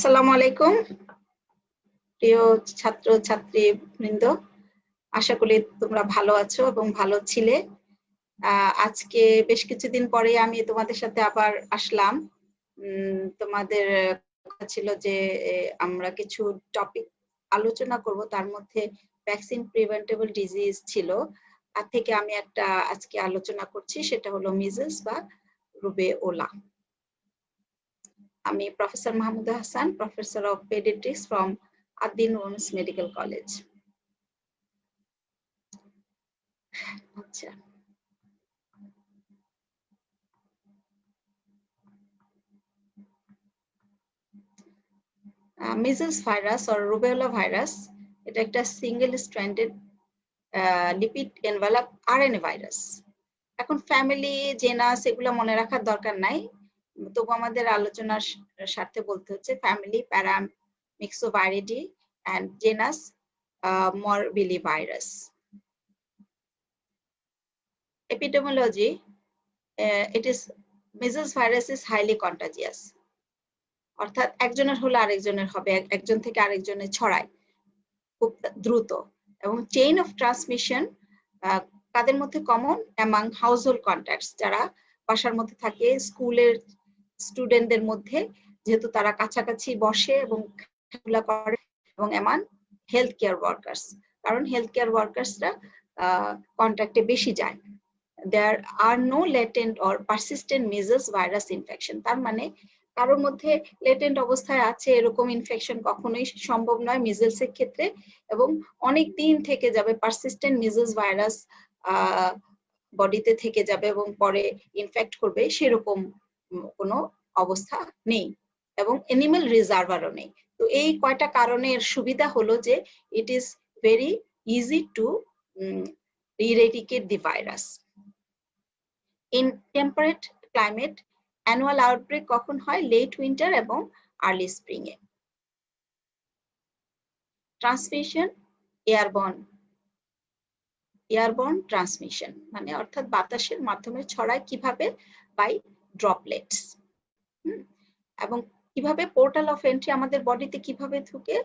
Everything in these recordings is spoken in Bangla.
আসসালামু আলাইকুম প্রিয় ছাত্র ছাত্রী বৃন্দ, আশা করি তোমরা ভালো আছো এবং ভালো ছিলে। আজকে বেশ কিছুদিন পরে আমি তোমাদের সাথে আবার আসলাম। তোমাদের কথা ছিল যে আমরা কিছু টপিক আলোচনা করব, তার মধ্যে ভ্যাকসিন প্রিভেন্টেবল ডিজিজ ছিল। তার থেকে আমি একটা আজকে আলোচনা করছি, সেটা হলো মিজলস বা রুবেওলা। আমি professor Mahmuda Hasan, professor of paediatrics from Ad-din women's medical college. আচ্ছা, মিজলস ভাইরাস অর রুবেওলা ভাইরাস এটা একটা single stranded lipid envelope RNA virus. এখন ফ্যামিলি, জেনাস এগুলো মনে রাখার দরকার নাই, তবু আমাদের আলোচনার স্বার্থে বলতে হচ্ছে family paramyxoviridae and genus morbillivirus. Epidemiology, measles virus is highly contagious. অর্থাৎ একজনের হলে আরেকজনের হবে, একজন থেকে আরেকজনে ছড়ায় খুব দ্রুত। এবং চেইন অফ ট্রান্সমিশন কাদের মধ্যে কমন? অ্যামাং হাউসহোল্ড কন্ট্যাক্টস, যারা বাসার মধ্যে থাকে, স্কুলের স্টুডেন্টদের মধ্যে, যেহেতু তারা কাছাকাছি বসে এবং খেলাধুলা করে, এবং এমন হেলথ কেয়ার ওয়ার্কার্স, কারণ হেলথ কেয়ার ওয়ার্কার্সরা কন্ট্যাক্টে বেশি যায়। There are no latent or persistent measles virus infection. তার মানে কারোর মধ্যে লেটেন্ট অবস্থায় আছে এরকম ইনফেকশন কখনোই সম্ভব নয় মিজলস এর ক্ষেত্রে, এবং অনেক দিন থেকে যাবে পারসিস্টেন্ট মিজলস ভাইরাস বডিতে থেকে যাবে এবং পরে ইনফেক্ট করবে, সেরকম কোনো অবস্থা নেই, এবং এনিম্যাল রিজার্ভারও নেই। তো এই কয়টা কারণের সুবিধা হলো যে it is very easy to eradicate the virus. In temperate climate, annual outbreak কখন হয়? লেট উইন্টার এবং আর্লি স্প্রিং এ। ট্রান্সমিশন এয়ারবর্ন ট্রান্সমিশন, মানে অর্থাৎ বাতাসের মাধ্যমে ছড়ায় কিভাবে? By droplets. এবং কিভাবে পোর্টাল অফ এন্ট্রি আমাদের বডিতে কিভাবে ঢুকে?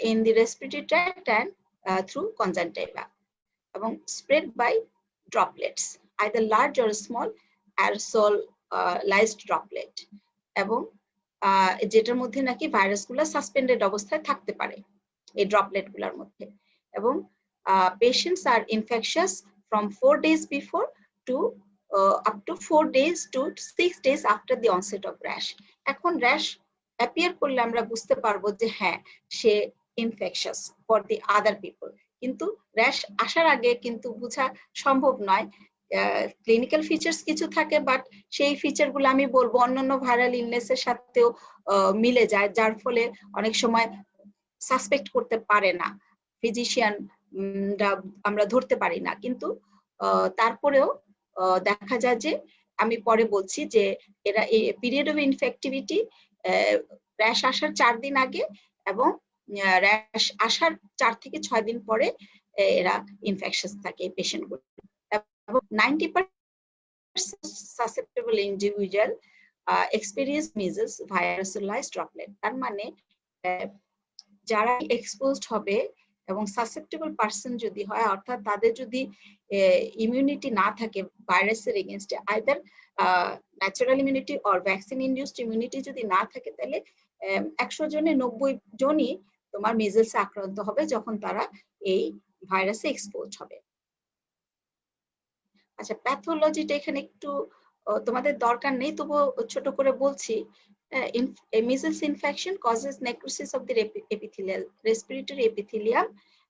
In the respiratory tract and through conjunctiva, এবং spread by droplets, either large or small aerosolized droplet, এবং যেটার মধ্যে নাকি ভাইরাসগুলো সাসপেন্ডেড অবস্থায় থাকতে পারে এই ড্রপলেট গুলোর মধ্যে। এবং patients are infectious from 4 days before to up to 4 days to 6 days after the onset of rash. এখন র্যাশ অ্যাপিয়ার করলে আমরা বুঝতে পারবো যে হ্যাঁ, সে infectious for the other people, কিন্তু র্যাশ আসার আগে কিন্তু বোঝা সম্ভব নয়। ক্লিনিক্যাল ফিচার্স কিছু থাকে, বাট সেই ফিচার গুলো আমি বলবো অন্যান্য ভাইরাল ইলনেসের সাথেও মিলে যায়, যার ফলে অনেক সময় সাসপেক্ট করতে পারে না ফিজিশিয়ান, আমরা ধরতে পারি না, কিন্তু তারপরেও দেখা যায় যে আমি পরে বলছি যে এরা এই পিরিয়ড অফ ইনফেক্টিভিটি র্যাশ আসার 4 দিন আগে এবং র্যাশ আসার 4 থেকে 6 দিন পরে এরা ইনফেকশাস থাকে এই পেশেন্টগুলো। এবং 90% susceptible individual experience measles aerosolized droplet. তার মানে যারা এক্সপোজড হবে এবং সাসেপ্টেবল পারসন যদি হয়, অর্থাৎ তাদের যদি ইমিউনিটি না থাকে ভাইরাসের এগেইনস্টে, either natural immunity or vaccine induced immunity যদি না থাকে, তাহলে 100 জনে 90 জনই তোমার মিজলসে আক্রান্ত হবে যখন তারা এই ভাইরাসে এক্সপোজড হবে। আচ্ছা, প্যাথোলজিটা এখানে একটু তোমাদের দরকার নেই, তবুও ছোট করে বলছি। Measles infection causes necrosis of the epithelial respiratory epithelium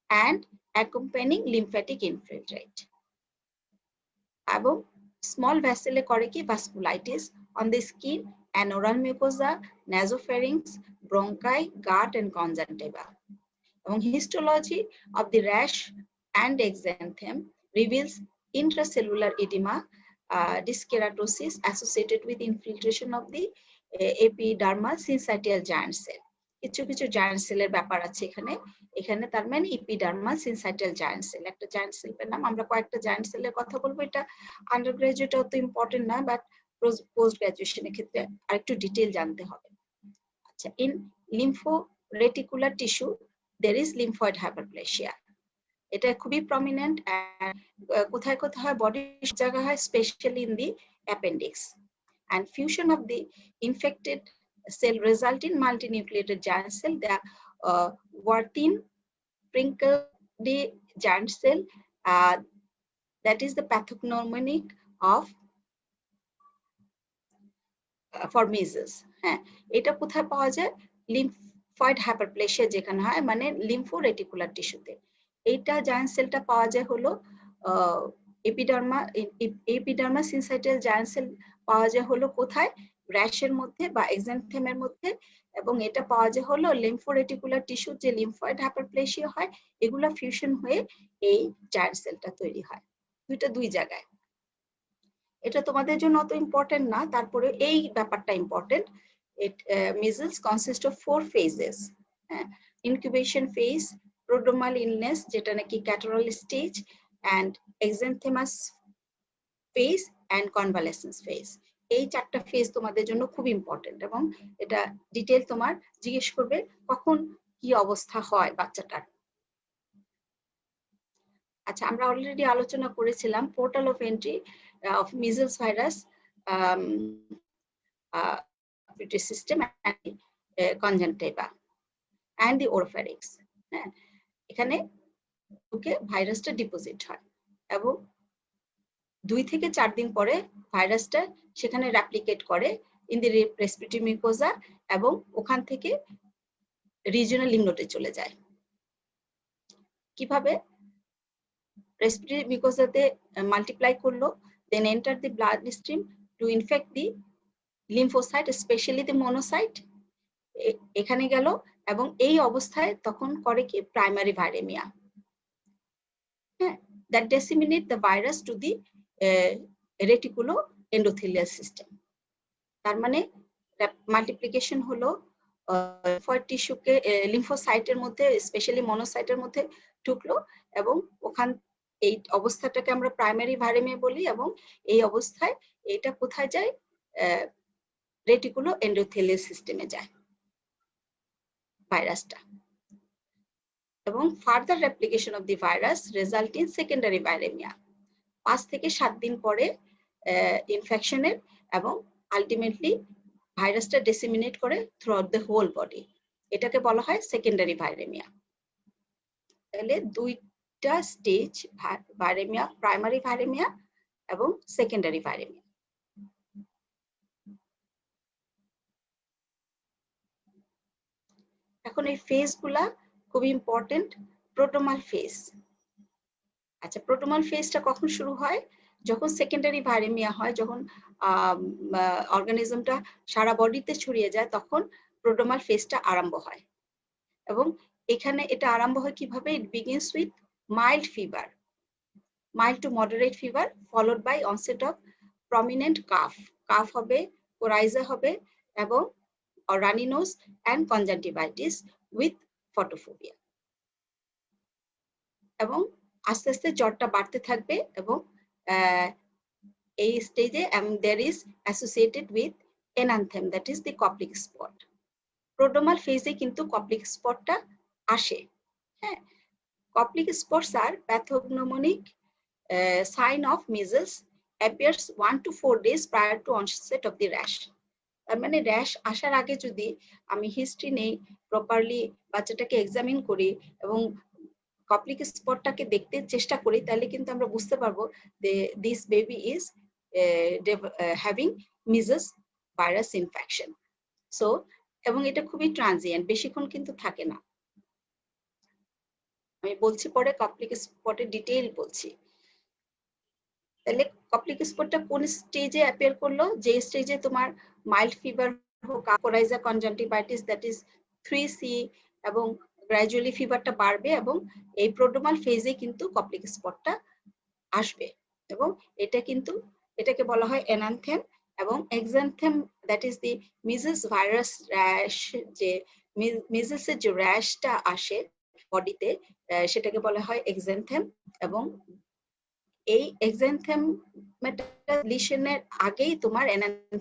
and accompanying lymphatic infiltrate. এবং small vessel করে কি? vasculitis on the skin and oral mucosa, nasopharynx, bronchi, gut and conjunctiva. এবং histology of the rash and exanthem reveals intracellular edema, dyskeratosis associated with infiltration of the epidermal syncytial giant cell. কিছু কিছু জায়ান্ট সেলের ব্যাপার আছে এখানে। এখানে তার মানে এপিডার্মাল সিনসাইটাল জায়ান্ট সেল, একটা জায়ান্ট সেলের নাম। আমরা কয়েকটা জায়ান্ট সেলের কথা বলবো, এটা আন্ডার গ্রাজুয়েট অত ইম্পর্টেন্ট না, বাট পোস্ট গ্রাজুয়েশনের ক্ষেত্রে আরেকটু ডিটেইল জানতে হবে। In lympho-reticular tissue, there is lymphoid hyperplasia. এটা খুবই prominent and কোথায় কোথায় হয় বডির জায়গা হয়, especially in the appendix. And fusion of the infected cell result in multinucleated giant cell, the Warthin Prinkle giant cell, that is the pathognomonic of for measles. হ্যাঁ, এটা কোথায় পাওয়া যায়? লিম্ফয়েড হাইপারপ্লেসিয়া যেখানে হয়, মানে লিম্ফোরেটিকুলার টিস্যুতে। এইটা জায়ান্ট সেলটা পাওয়া যায় হলো এপিডার্মা সিনসাইটাল জায়ান্ট সেল পাওয়া যায় হলো কোথায়? র্যাশের মধ্যে বা এক্সান্থেমের মধ্যে, এবং এটা পাওয়া যায় হলো লিম্ফোরেটিকুলার টিস্যু যে লিম্ফয়েড হাইপারপ্লেসিয়া হয়, এগুলা ফিউশন হয়ে এই জায়ান্ট সেলটা তৈরি হয়। দুই জায়গায়। এটা তোমাদের জন্য অত ইম্পর্টেন্ট না, তারপরে এই ব্যাপারটা important. Measles consist of 4 phases. Incubation phase, prodromal illness যেটা নাকি catarrhal stage, and exanthemus phase and convalescence phase. এই 4টা ফেজ তোমাদের জন্য খুব ইম্পর্টেন্ট, এবং এটা ডিটেইল তোমার জিজ্ঞেস করবে কখন কি অবস্থা হয় বাচ্চাটার। আচ্ছা, আমরা অলরেডি আলোচনা করেছিলাম portal of entry of measles virus system and conjunctiva and the oropharynx. এখানে ভাইরাসটা ডিপোজিট হয় এবং 2 থেকে 4 দিন পরে ভাইরাসটা সেখানে রেপ্লিকেট করে ইন দি রেসপিরেটরি মিউকোজা, এবং ওখান থেকে রিজিওনাল লিম্ফ নোডে চলে যায়। কিভাবে? রেসপিরেটরি মিউকোজাতে মাল্টিপ্লাই করলো, then enter the blood stream to infect the lymphocyte, especially the monocyte. এখানে গেল, এবং এই অবস্থায় তখন করে কি primary ভাইরেমিয়া, that disseminate the virus to the reticulo endothelial system. তার মানে মাল্টিপ্লিকেশন হলো লিম্ফয়েড টিস্যুকে লিম্ফোসাইটের মধ্যে, স্পেশালি মনোসাইটের মধ্যে ঢুকলো, এবং ওখান এই অবস্থাটাকে আমরা প্রাইমারি ভাইরেমিয়া বলি, এবং এই অবস্থায় এটা কোথায় যায়? রেটিকুলো এন্ডোথেলিয়াল সিস্টেমে যায় ভাইরাসটা, এবং further replication of the virus result in secondary viremia 5 থেকে 7 দিন পরে ইনফেকশনের, এবং আলটিমেটলি ভাইরাসটা ডিসেমিনেট করে throughout the whole body. এটাকে বলা হয় সেকেন্ডারি ভাইরেমিয়া। তাহলে 2টা স্টেজ ভাইরেমিয়া, প্রাইমারি ভাইরেমিয়া এবং সেকেন্ডারি ভাইরেমিয়া। এখন এই ফেজগুলা খুব ইম্পর্টেন্ট। Prodromal phase. আচ্ছা, প্রোড্রোমাল ফেজটা কখন শুরু হয়? যখন সেকেন্ডারি ভাইরেমিয়া হয়, যখন অর্গানিজমটা সারা বডিতে ছড়িয়ে যায়, তখন প্রোড্রোমাল ফেজটা আরম্ভ হয়। এবং এখানে এটা আরম্ভ হয় কিভাবে? It begins with mild fever, mild to moderate fever followed by onset of prominent cough হবে, coryza হবে, এবং runny nose and conjunctivitis with photophobia. এবং আস্তে আস্তে জ্বরটা বাড়তে থাকবে, এবং এই স্টেজে there is associated with enanthem, that is the Koplik spot. Prodromal ফেজে কিন্তু কপ্লিক স্পটটা আসে। হ্যাঁ, Koplik spots are pathognomonic sign of measles, appears 1 to 4 days prior to onset of the rash. তার মানে র্যাশ আসার আগে যদি আমি হিস্ট্রি নেই, প্রপারলি বাচ্চাটাকে এক্সামিন করি এবং কপ্লিক স্পটটাকে দেখতে চেষ্টা করি, তাহলে কিন্তু আমরা বুঝতে পারবো যে this baby is having measles virus infection. So, এবং এটা খুবই ট্রানজিয়েন্ট, বেশিক্ষণ কিন্তু থাকে না। আমি বলছি পরে কপ্লিক স্পটের ডিটেইল বলছি। তাহলে কপ্লিক স্পটটা কোন স্টেজে অ্যাপিয়ার করলো? যে স্টেজে তোমার মাইল্ড ফিভার হোক, coryza conjunctivitis, that is 3C, এবং গ্র্যাজুয়ালি ফিভারটা বাড়বে, এবং এই প্রোড্রোমাল ফেজে কিন্তু কপ্লিক স্পটটা আসবে, এবং এটা কিন্তু এটাকে বলা হয় এনান্থেম, এবং exanthem, that is the measles virus rash. যে মিজেলসের যে র্যাশটা আসে বডিতে, সেটাকে বলা হয় এক্সান্থেম, এবং এই এক্সান্থেম লিশনের আগেই তোমার enanthem,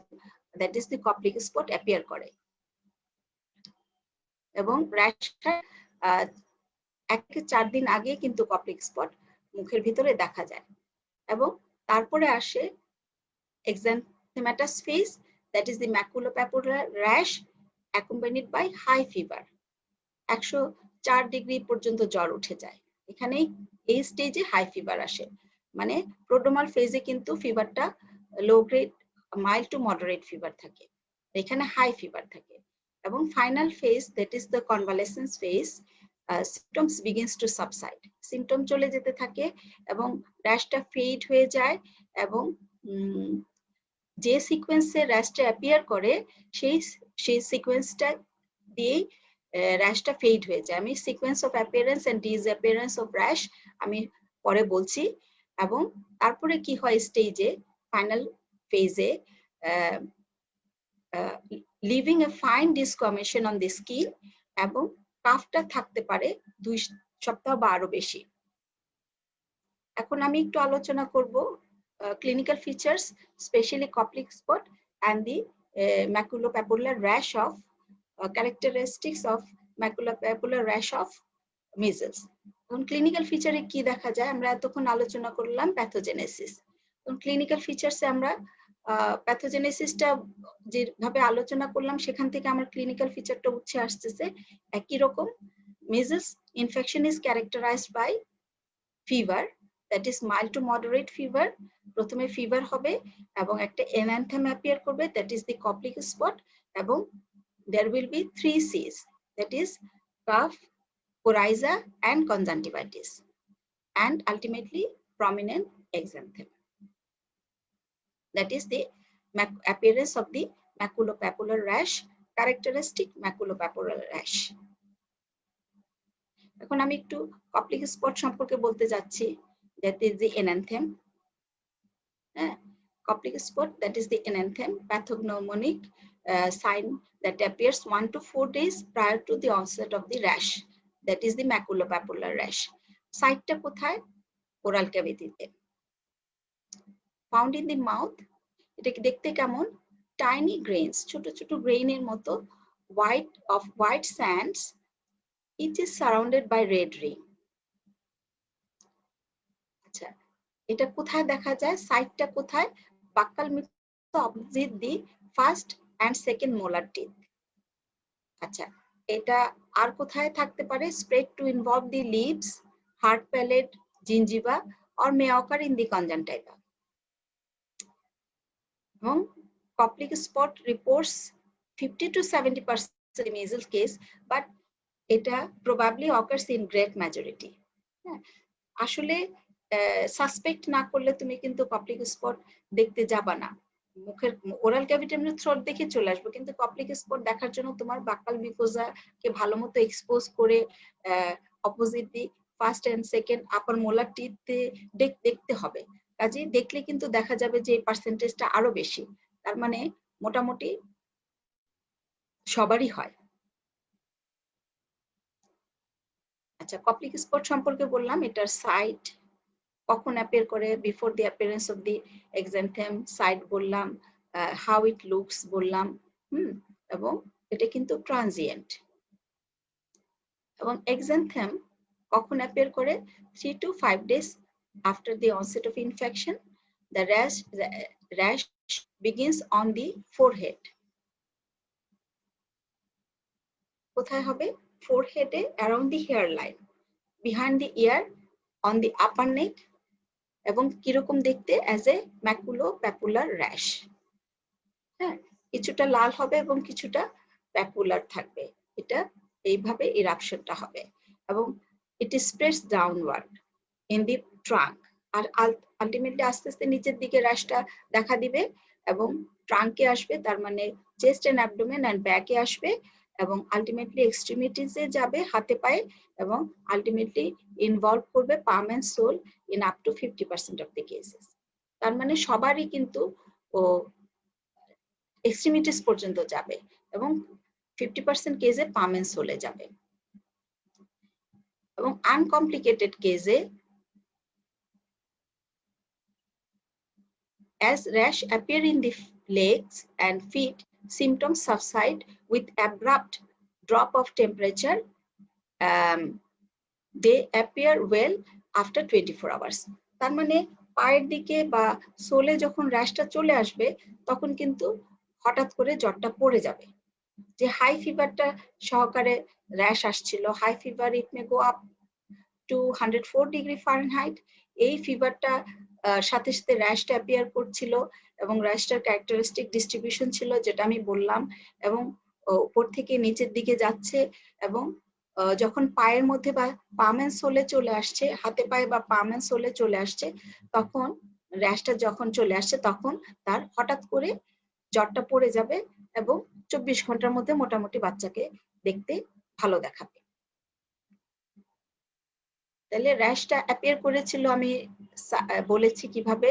that is the Koplik spot appear করে। এবং র্যাশটার 1 থেকে 4 দিন আগে কিন্তু কপ্লিক স্পট মুখের ভিতরে দেখা যায়। এবং তারপরে আসে exanthematous phase, that is the maculopapular rash accompanied by high fever. 104 degree পর্যন্ত জ্বর উঠে যায়। এখানেই এই স্টেজে হাই ফিভার আসে, মানে প্রোড্রোমাল ফেজে কিন্তু ফিভারটা low grade mild to moderate fever থাকে, এখানে হাই ফিভার থাকে। এবং final phase, that is the convalescence phase, symptoms begins to subside, symptom চলে যেতে থাকে এবং র্যাশটা ফেড হয়ে যায় এবং যে সিকোয়েন্সে র্যাশটা অ্যাপিয়ার করে সেই সিকোয়েন্সটা দিয়েই র্যাশটা ফেড হয়ে যায়। আমি sequence of appearance and disappearance of rash আমি পরে বলছি। এবং তারপরে কি হয় স্টেজে, ফাইনাল ফেজে, living a fine desquamation on the skin, এবং কাফটা থাকতে পারে 2 সপ্তাহ বা আরো বেশি। এখন আমি একটু আলোচনা করব clinical features, especially Koplik spot and the maculopapular rash of characteristics of maculopapular rash of measles. এখন ক্লিনিক্যাল ফিচারে কি দেখা যায়, আমরা এতক্ষণ আলোচনা করলাম প্যাথোজেনেসিস। ক্লিনিক্যাল ফিচারসে আমরা প্যাথোজেনেসিসটা যেভাবে আলোচনা করলাম সেখান থেকে আমার ক্লিনিক্যাল ফিচারটা উঠে আসতেছে একই রকম। measles infection is characterized by fever, that is mild to moderate fever. প্রথমে ফিভার হবে এবং একটা এনান্থেম অ্যাপিয়ার করবে, that is the Koplik spot, এবং there will be 3 C's, that is cough, coryza and conjunctivitis, and ultimately prominent exanthem. That is the appearance of the maculopapular rash, characteristic maculopapular rash. এখন আমি একটু Koplik spot সম্পর্কে বলতে যাচ্ছি, that is the enanthem. Koplik spot, that is the enanthem, pathognomonic sign that appears 1 to 4 days prior to the onset of the rash, that is the maculopapular rash. সাইটটা কোথায়? ওরাল ক্যাভিটিতে। ফাউন্ড ইন দি মাউথ, এটা দেখতে কেমন? টাইনি গ্রেইনস, ছোট ছোট গ্রেইনের মতো, white sands, each is surrounded by red ring. আচ্ছা, এটা কোথায় দেখা যায়? সাইটটা কোথায়? Buccal mucous opposite the first and second molar teeth. আচ্ছা, এটা আর কোথায় থাকতে পারে? Spread to involve the lips, hard palate, gingiva, or may occur in the conjunctiva. এবং Koplik spot reports 50 to 70% measles case, but এটা probably occurs in great majority. আসলে সাসপেক্ট না করলে তুমি কিন্তু Koplik spot দেখতে যাবা না। মুখের ওরাল ক্যাভিটি এমনি থ্রোট দেখে চলে আসবে, কিন্তু Koplik spot দেখার জন্য তোমার বাক্কাল মিউকোজাকে ভালো মতো এক্সপোজ করে opposite the first and second upper molar teeth দেখতে হবে। কাজে দেখলে কিন্তু দেখা যাবে যে এই পার্সেন্টেজটা আরো বেশি, তার মানে মোটামুটি সবারই হয়। আচ্ছা, Koplik spot সম্পর্কে বললাম, এটার সাইট কখন অ্যাপিয়ার করে, before the appearance of the exanthem, site বললাম, হাউ ইট লুকস বললাম, এবং এটা কিন্তু ট্রানজিয়েন্ট। এবং এক্সান্থেম কখন অ্যাপিয়ার করে? 3 to 5 days after the onset of infection. The rash begins on the forehead. কোথায় হবে? ফোরহেডে, around the hairline, behind the ear, on the upper neck, এবং কিরকম দেখতে? as a maculopapular rash. হ্যাঁ, কিছুটা লাল হবে এবং কিছুটা প্যাপুলার থাকবে। এটা এইভাবে ইরাপশনটা হবে এবং it spreads downward in the trunk, আর আলটিমেটলি আস্তে আস্তে নিচের দিকে র্যাশটা দেখা দিবে এবং ট্রাঙ্কে আসবে, তার মানে চেস্ট এন্ড অ্যাবডোমেন এন্ড ব্যাকে আসবে এবং আলটিমেটলি এক্সট্রিমিটিসে যাবে, হাতে পায়ে, এবং আলটিমেটলি ইনভলভ করবে palm and sole in up to 50% of the cases. তার মানে সবারই কিন্তু এক্সট্রিমিটিস পর্যন্ত যাবে এবং 50% কেসে পাম এন্ড সোলে যাবে। এবং আনকমপ্লিকেটেড কেসে as rash appear in the legs and feet, symptoms subside with abrupt drop of temperature, they appear well after 24 hours. তার মানে পায়ের দিকে বা সোলে যখন র্যাশটা চলে আসবে তখন কিন্তু হঠাৎ করে জ্বরটা পড়ে যাবে। যে হাই ফিভারটা সহকারে র্যাশ আসছিল, high fever it may go up to 104 degree Fahrenheit, এই ফিভারটা সাথে সাথে র্যাশটা অ্যাপিয়ার করছিল এবং র্যাশটার ক্যারেক্টারিস্টিক ডিস্ট্রিবিউশন ছিল যেটা আমি বললাম, এবং উপর থেকে নিচের দিকে যাচ্ছে, এবং যখন পায়ের মধ্যে বা পাম এন্ড সোলে চলে আসছে, হাতে পায়ে বা পাম এন্ড সোলে চলে আসছে, তখন র্যাশটা যখন চলে আসছে তখন তার হঠাৎ করে জ্বরটা পড়ে যাবে এবং 24 ঘন্টার মধ্যে মোটামুটি বাচ্চাকে দেখতে ভালো দেখাবে। তাহলে র্যাশটা অ্যাপিয়ার করেছিল আমি বলেছি কিভাবে,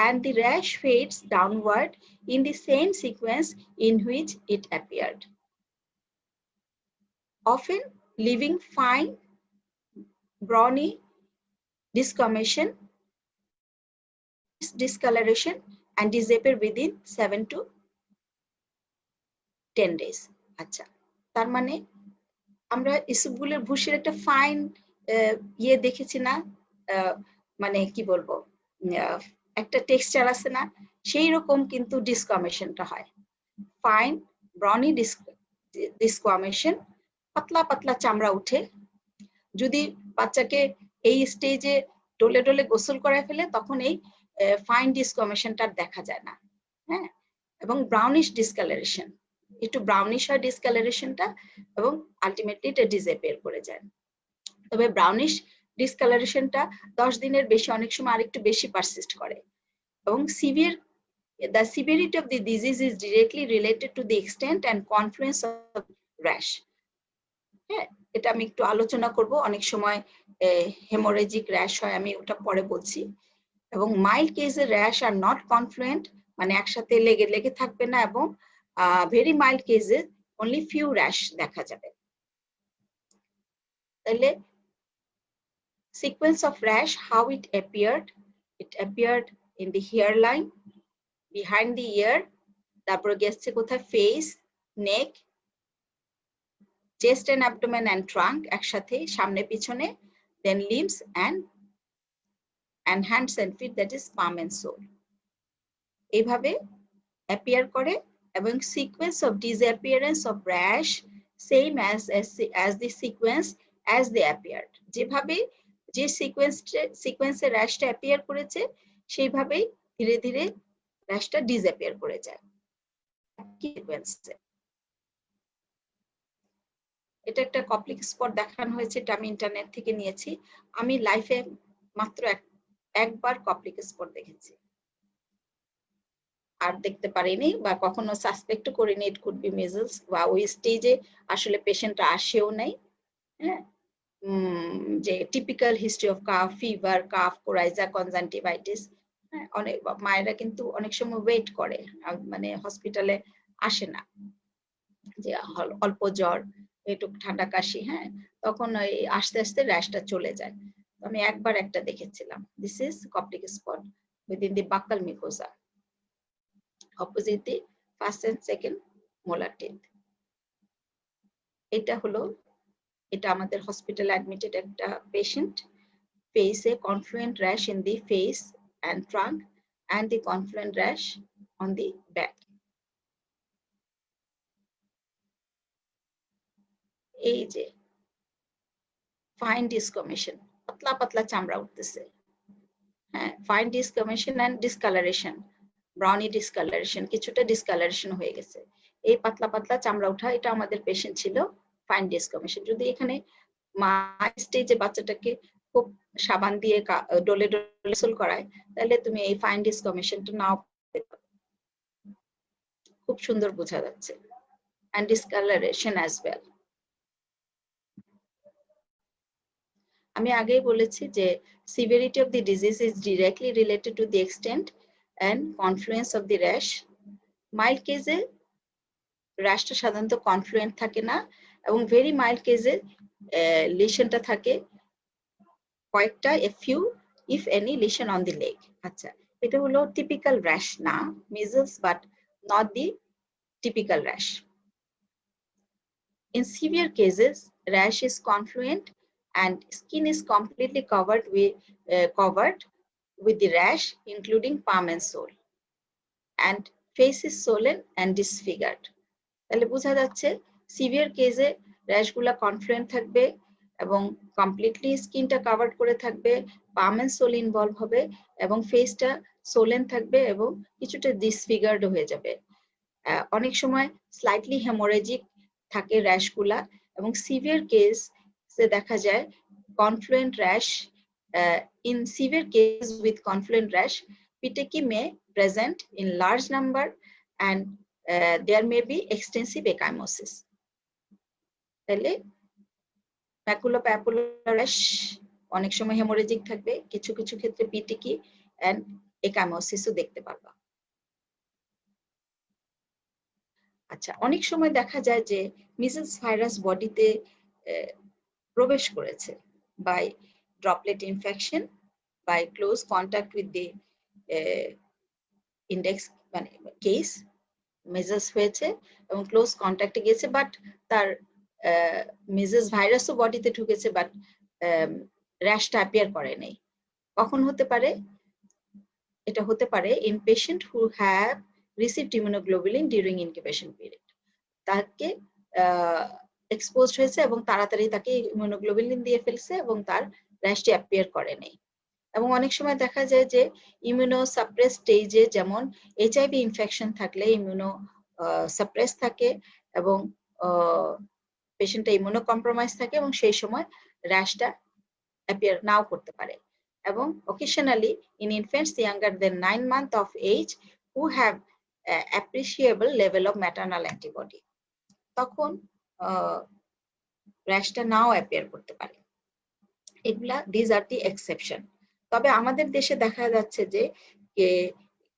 and the rash fades downward in the same sequence in which it appeared, often leaving fine brawny discoloration and disappear within 7 to 10 days. আচ্ছা, তার মানে আমরা ইসবগুলের ভুসির একটা ফাইন ইয়ে দেখেছি না, মানে কি বলবো, একটা টেক্সচার আছে না, সেই রকম কিন্তু ডিসকমিশনটা হয়। ফাইন ব্রনি ডিসকমিশন, পাতলা পাতলা চামড়া উঠে। যদি বাচ্চাকে এই স্টেজে ডলে ডলে গোসল করায় ফেলে তখন এই ফাইন ডিসকমিশনটা দেখা যায় না। হ্যাঁ, এবং ব্রাউনিশ ডিসকালারেশন, একটু ব্রাউনিশ হয় ডিসকালারেশনটা, এবং আলটিমেটলি এটা ডিসঅ্যাপিয়ার করে যায়। তবে ব্রাউনিশ ডিসকালারেশনটা 10 দিনের বেশি, অনেক সময় আরেকটু বেশি পারসিস্ট করে, এবং the severity of the disease is directly related to the extent and confluence of rash. হ্যাঁ, এটা আমি একটু আলোচনা করব, অনেক সময় হেমোরেজিক র্যাশ হয়, আমি ওটা পরে বলছি। এবং মাইল্ড কেসের র্যাশ আর নট কনফ্লুয়েন্ট, মানে একসাথে লেগে লেগে থাকবে না, এবং ভেরি মাইল্ড কেসে অনলি ফিউ র্যাশ দেখা যাবে। তাহলে sequence of rash, how it appeared in the hairline, behind the ear, তারপর গেছে কোথায়, face, neck, chest and abdomen and trunk একসাথে, সামনে পিছনে, then limbs and hands and feet, that is palm and sole, এইভাবে অ্যাপিয়ার করে। এবং sequence of disappearance of rash same as the sequence as they appeared, যেভাবে যে সিকোয়েন্সে র্যাশটা অ্যাপিয়ার করেছে সেইভাবেই ধীরে ধীরে র্যাশটা ডিসঅ্যাপিয়ার করে যায়। এটা একটা কপ্লিক স্পট দেখানো হয়েছে, এটা আমি ইন্টারনেট থেকে নিয়েছি। আমি লাইফে মাত্র একবার কপ্লিক স্পট দেখেছি, আর দেখতে পারিনি বা কখনো সাসপেক্ট করিনি ইট কুড বি মিজলস, বা ওই স্টেজে আসলে পেশেন্টরা আসেও নাই। হ্যাঁ, যে typical history of calf, fever, calf, coryza, conjunctivitis, হ্যাঁ, অনেক মায়েরা কিন্তু অনেক সময় ওয়েট করে, মানে হসপিটালে আসে না, যে অল্প জ্বর, একটু ঠান্ডা কাশি, হ্যাঁ, তখন ওই আস্তে আস্তে র্যাশটা চলে যায়। আমি একবার একটা দেখেছিলাম। This is Koplik spot within the buccal mucosa, opposite the first and second molar teeth. এটা আমাদের হসপিটালে অ্যাডমিটেড একটা পেশেন্ট, ফেসে confluent rash in the face and trunk and the confluent rash on the back. এই যে ফাইন ডিসকমিশন, পাতলা পাতলা চামড়া উঠতেছে। হ্যাঁ, fine desquamation and discoloration, browny discoloration, কিছুটা ডিসকালারেশন হয়ে গেছে। এই পাতলা পাতলা চামড়া ওঠা, এটা আমাদের পেশেন্ট ছিল ফাইন ডিসকমিশন। যদি এখানে মা স্টেজে বাচ্চাটাকে খুব সাবান দিয়ে ডলে ডলে গোসল করায়, তাহলে তুমি এই ফাইন ডিসকমিশনটা নাও, খুব সুন্দর বোঝা যাচ্ছে, and discoloration as well. আমি আগেই বলেছি যে severity of the disease is directly related to the extent and confluence of the rash. Mild কেসে র্যাশটা সাধারণত কনফ্লুয়েন্ট থাকে না, এবং ভেরি মাইল্ড কেসে লিশনটা থাকে কয়েকটা, a few if any lesion on the leg. আচ্ছা, এটা হলো টিপিক্যাল র্যাশ না, measles, but not the typical rash. In severe cases, rash is confluent and skin is completely covered with the rash, including palm and sole, and face is swollen and disfigured. তাহলে বোঝা যাচ্ছে সিভিয়ার কেসে র্যাশগুলা কনফ্লুয়েন্ট থাকবে এবং কমপ্লিটলি স্কিনটা কাভার্ড করে থাকবে, পাম এন্ড সোল ইনভলভ হবে এবং ফেসটা সোলেন থাকবে এবং কিছুটা ডিসফিগার্ড হয়ে যাবে। অনেক সময় স্লাইটলি হেমোরেজিক থাকে র্যাশগুলা এবং সিভিয়ার কেসে দেখা যায় confluent rash. In severe cases with confluent rash, petechiae may present in large number and there may be extensive ecchymosis. তাহলে maculopapular rash অনেক সময় হেমোরেজিক থাকবে, কিছু কিছু ক্ষেত্রে petechiae and ecchymosis ও দেখতে পারবা। আচ্ছা, অনেক সময় দেখা যায় যে মিজলস ভাইরাস বডিতে প্রবেশ করেছে by droplet infection, by close contact with the index case, measles হয়েছে এবং ক্লোজ কন্ট্যাক্টে গেছে, বাট তার মিজলস ভাইরাসও বডিতে ঢুকেছে, বাট র্যাশটা অ্যাপিয়ার করে নাই। কখন হতে পারে? এটা হতে পারে in patient who have received immunoglobulin during incubation period. তাকে এক্সপোজড হয়েছে এবং তাড়াতাড়ি তাকে ইমিউনোগ্লোবুলিন দিয়ে ফেলছে এবং তার র্যাশটি অ্যাপিয়ার করে নাই। এবং অনেক সময় দেখা যায় যে ইমিউনো সাপ্রেস স্টেজে, যেমন এইচআইভি ইনফেকশন থাকলে ইমিউনো সাপ্রেস থাকে এবং পেশেন্টটা ইমিউনো কম্প্রোমাইজ থাকে এবং সেই সময় র্যাশটা অ্যাপিয়ার নাও করতে পারে। এবং occasionally in infants younger than 9 months of age who have appreciable level of maternal antibody, তখন র্যাশটা নাও অ্যাপিয়ার করতে পারে। এগুলা দিজ আর দি এক্সেপশন। তবে আমাদের দেশে দেখা যাচ্ছে যে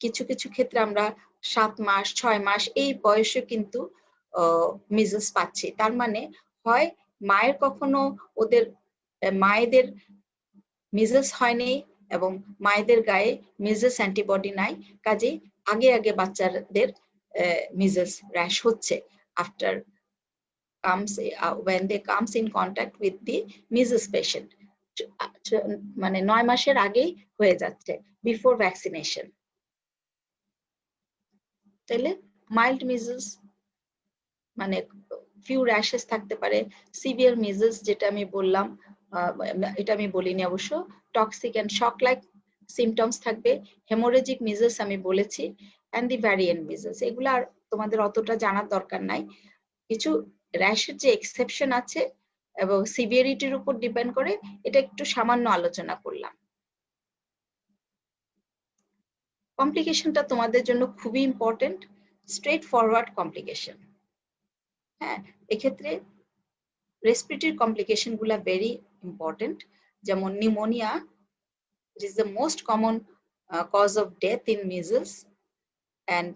কিছু কিছু ক্ষেত্রে আমরা 7 মাস 6 মাস এই বয়সে কিন্তু মিজলস পাচ্ছি। তার মানে হয় মায়ের কখনো মায়েদের মিজলস হয়নি এবং মায়েদের গায়ে মিজলস অ্যান্টিবডি নাই, কাজেই আগে আগে বাচ্চাদের মিজলস র্যাশ হচ্ছে after when they comes in contact with the measles patient, মানে 9 মাসের আগেই হয়ে যাচ্ছে বিফোর ভ্যাকসিনেশন। তাহলে মাইল্ড মিজলস মানে ফিউ র্যাশেস থাকতে পারে, সিভিয়ার মিজলস যেটা আমি বললাম, এটা আমি বলিনি অবশ্য, toxic and shock like symptoms থাকবে, হেমোরেজিক মিজলস আমি বলেছি, এন্ড দি ভ্যারিয়েন্ট মিজলস। এগুলো আর তোমাদের অতটা জানার দরকার নাই। কিছু র্যাশের যে এক্সেপশন আছে এবং সিভিয়ারিটির উপর ডিপেন্ড করে, এটা একটু সামান্য আলোচনা করলাম। কমপ্লিকেশনটা তোমাদের জন্য খুবই ইম্পর্টেন্ট, স্ট্রেট ফরওয়ার্ড কমপ্লিকেশন। হ্যাঁ, এক্ষেত্রে রেসপিরেটরি কমপ্লিকেশন গুলা ভেরি ইম্পর্টেন্ট, যেমন pneumonia, it is the most common cause of death in measles, and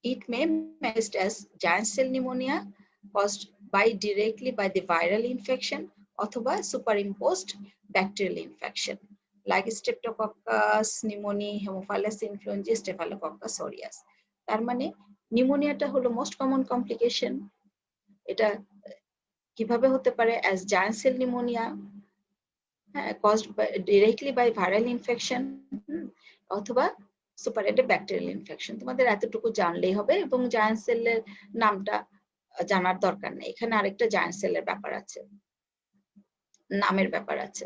it may manifest as giant cell pneumonia caused directly by the viral infection অথবা superimposed bacterial infection like Streptococcus pneumoniae, Haemophilus influenzae, Staphylococcus aureus. তার মানে নিউমোনিয়াটা হলো মোস্ট কমন কমপ্লিকেশন। এটা কিভাবে হতে পারে? as giant cell pneumonia caused directly by viral infection অথবা সুপারেটেড ব্যাকটেরিয়াল ইনফেকশন। তোমাদের এতটুকু জানলেই হবে এবং জায়ান্ট সেলের নামটা জানার দরকার নেই। এখানে আরেকটা জায়ান্ট সেলের ব্যাপার আছে, নামের ব্যাপার আছে।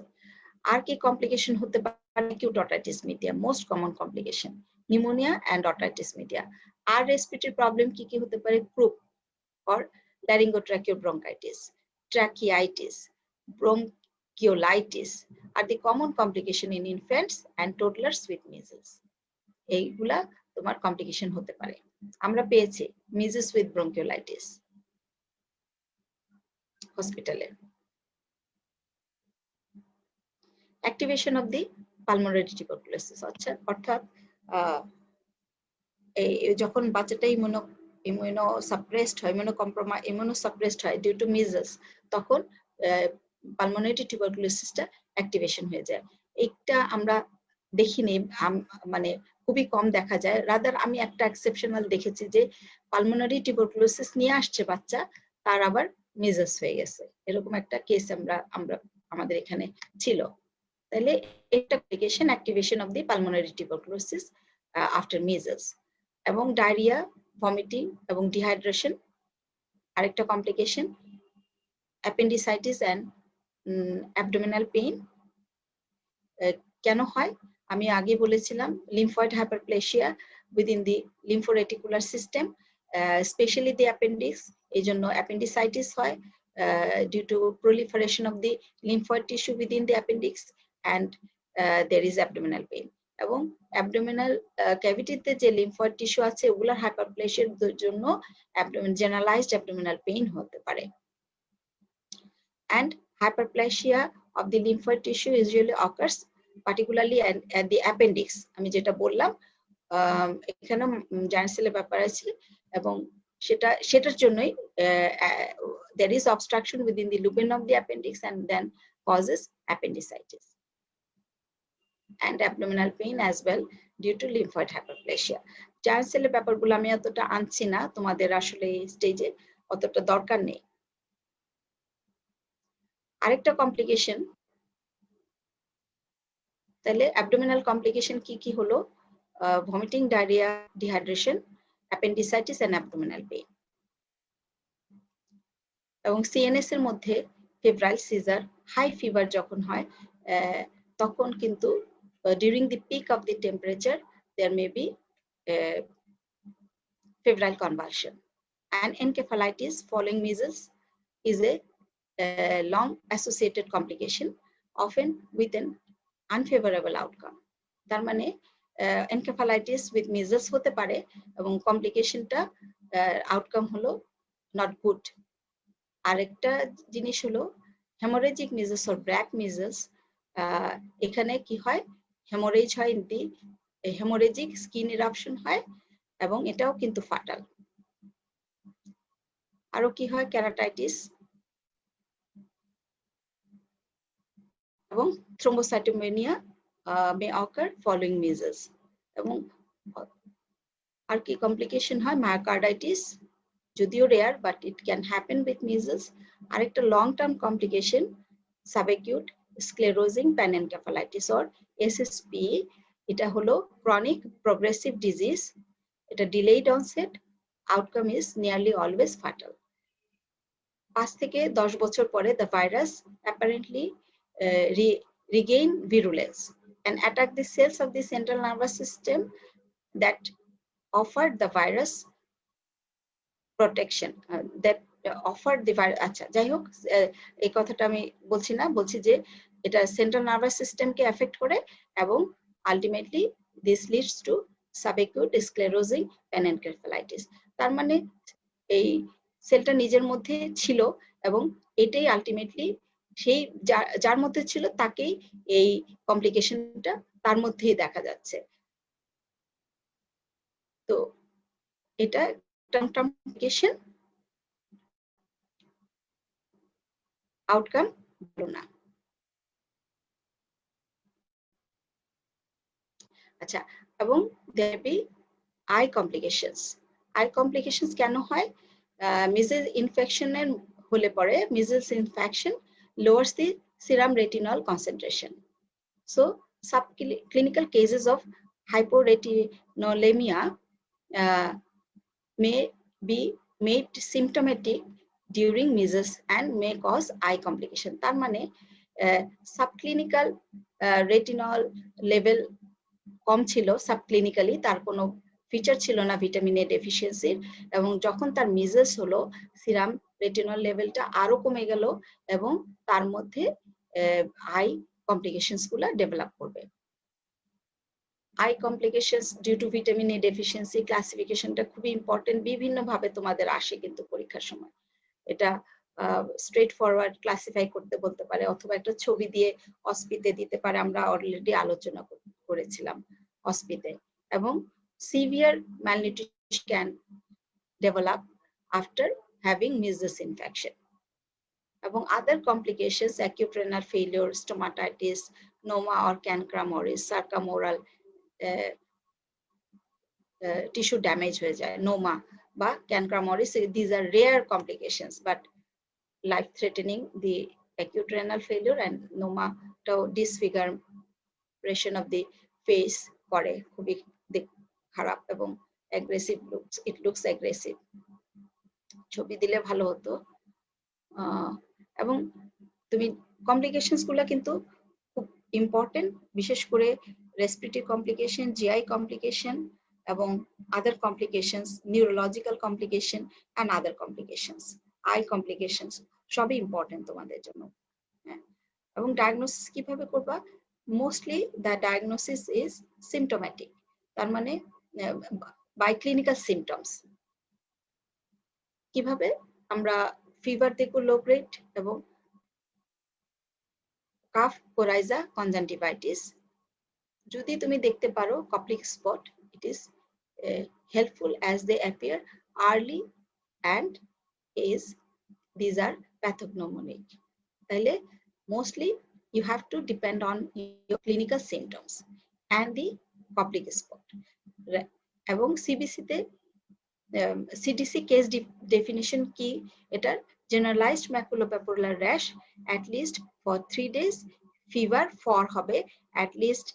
আর কি কমপ্লিকেশন হতে পারে? acute otitis media, most common complication, pneumonia and otitis media। আর রেসপিরেটরি প্রবলেম কি কি হতে পারে? croup or laryngotracheobronchitis, tracheitis, bronchiolitis are the common complication in infants and toddlers with measles. এইগুলা তোমার কমপ্লিকেশন হতে পারে। আমরা পেয়েছি মিজলস উইথ ব্রঙ্কিওলাইটিস হসপিটালে। Activation of the pulmonary tuberculosis, অর্থাৎ যখন বাচ্চাটা ইমিউনো সাপ্রেসড হয় ডিউ টু মিজলস, তখন পালমোনারি টিউবারকুলোসিসটা অ্যাক্টিভেশন হয়ে যায়। এইটা আমরা দেখিনি, মানে খুবই কম দেখা যায়। রাদার আমি একটা এক্সেপশনাল দেখেছি যে পালমোনারি টিউবারকুলোসিস নিয়ে আসছে বাচ্চা, তার আবার মিজেলস হয়ে গেছে, এরকম একটা কেস আমরা আমাদের এখানে ছিল। তাহলে একটা complication activation of the pulmonary tuberculosis after measles. এবং ডায়রিয়া, ভমিটিং এবং ডিহাইড্রেশন আরেকটা complication. Appendicitis and abdominal pain কেন হয়? আমি আগে বলেছিলাম lymphoid hyperplasia within the lymphoreticular system, specially the appendix, এই জন্য অ্যাপেন্ডিসাইটিস হয় due to proliferation of the lymphoid tissue within the appendix, and there is abdominal pain. এবং অ্যাবডোমিনাল ক্যাভিটিতে যে লিম্ফয়েড টিস্যু আছে ওগুলোর হাইপারপ্লেসিয়ার জন্য জেনারেলাইজড অ্যাবডোমিনাল পেইন হতে পারে। And hyperplasia of the lymphoid tissue usually occurs particularly at the appendix, আমি যেটা বললাম এখানে জায়ান্ট সেলের ব্যাপার আছে, এবং সেটার জন্যই there is obstruction within the lumen of the appendix and then causes appendicitis and abdominal pain as well due to lymphoid hyperplasia. Giant সেলের ব্যাপারগুলো আমি অতটা আনছি না, তোমাদের আসলে এই স্টেজে অতটা দরকার নেই। আরেকটা কমপ্লিকেশন, তাহলে অ্যাবডোমিনাল কমপ্লিকেশন কি কি হলো? Vomiting, diarrhoea, dehydration, appendicitis and abdominal pain. এবং সিএনএস এর মধ্যে ফেব্রাইল সিজার, হাই ফিভার যখন হয় তখন কিন্তু during the peak of the temperature there may be febrile convulsion. And encephalitis following measles is a long associated complication, often with an unfavorable outcome. তার মানে encephalitis with measles হতে পারে এবং কমপ্লিকেশনটা আউটকাম হলো not good. আরেকটা জিনিস হলো haemorrhagic measles or black measles. এখানে কি হয়? হেমোরেজ হয়, হেমোরেজিক স্কিন ইরাপশন হয় এবং এটাও কিন্তু ফাটাল। আরো কি হয়? ক্যারাটাইটিস এবং thrombocytopenia may occur following measles. এবং আর কি কমপ্লিকেশন হয়? মায়োকার্ডাইটিস, যদিও rare but it can happen with measles. আরেকটা long term complication subacute sclerosing panencephalitis or SSP. এটা হলো ক্রনিক প্রোগ্রেসিভ ডিজিজ, এটা delayed onset, outcome is nearly always fatal. 5 থেকে 10 বছর পরে the virus apparently regain virulence and attack the cells of the central nervous system that offered the virus protection, that offered the virus. আচ্ছা, যাই হোক, এই কথাটা আমি বলছি না, বলছি যে এটা সেন্ট্রাল নার্ভাস সিস্টেমকে এফেক্ট করে এবং ultimately this leads to subacute sclerosing panencephalitis. তার মানে এই সেলটা নিজের মধ্যে ছিল এবং এটাই আলটিমেটলি সেই যার মধ্যে ছিল তাকেই এই কমপ্লিকেশনটা তার মধ্যেই দেখা যাচ্ছে। তো এটা কমপ্লিকেশন, আউটকাম ভালো না। আচ্ছা, এবং there be eye complications. eye complications কেন হয়? মিজেলস ইনফেকশনের হলে পরে measles infection lowers the serum retinol concentration. So subclinical cases of hyporetinolemia may be made symptomatic during measles and may cause eye complication. তার মানে সাবক্লিনিক্যাল রেটিনল লেভেল কম ছিল, সাবক্লিনিক্যালি তার কোনো ফিচার ছিল না ভিটামিন এ ডেফিসিয়েন্সির, এবং যখন তার মিজেলস হলো সিরাম রেটিনল লেভেলটা আরো কমে গেল এবং তার মধ্যে আই কমপ্লিকেশনস গুলা ডেভেলপ করবে। Eye complications due to vitamin A deficiency ক্লাসিফিকেশনটা খুবই ইম্পর্টেন্ট, বিভিন্ন ভাবে তোমাদের আসে কিন্তু পরীক্ষার সময়। এটা স্ট্রেট ফরওয়ার্ড ক্লাসিফাই করতে বলতে পারে অথবা একটা ছবি দিয়ে অস্পিতে দিতে পারে, আমরা অলরেডি আলোচনা করেছিলাম অস্পিতে। এবং severe malnutrition can develop after having measles infection. এবং other complications, acute renal failure, stomatitis, noma or cancrum or sarcomoral tissue damage হয়ে যায়, নোমা বা ক্যানক্রামোরিস, these are rare complications but life threatening, the acute renal failure and disfiguration of the face করে, খুবই খারাপ এবং aggressive looks, it looks aggressive. ছবি দিলে ভালো হতো। এবং তুমি কমপ্লিকেশনস গুলো কিন্তু খুব ইম্পর্টেন্ট, বিশেষ করে রেসপিরেটরি কমপ্লিকেশন, জিআই কমপ্লিকেশন এবং other complications, neurological complication and other complications, eye complications সবই ইম্পর্টেন্ট তোমাদের জন্য। এবং ডায়াগনোসিস কিভাবে করবা? Mostly the diagnosis is symptomatic, তার মানে বাই ক্লিনিক্যাল সিমটমস। কিভাবে? আমরা ফিভার দেখব লো গ্রেড এবং কাফ কোরাইজা কনজাংটিভাইটিস। যদি তুমি দেখতে পারো Koplik spot, it is helpful as they appear early and is these are pathognomonic. তাহলে mostly you have to depend on your clinical symptoms and the Koplik spot. এবং সিবিসি তে CDC কেস ডেফিনিশন কি? এটার generalized maculopapular rash at least for 3 days, fever for হবে at least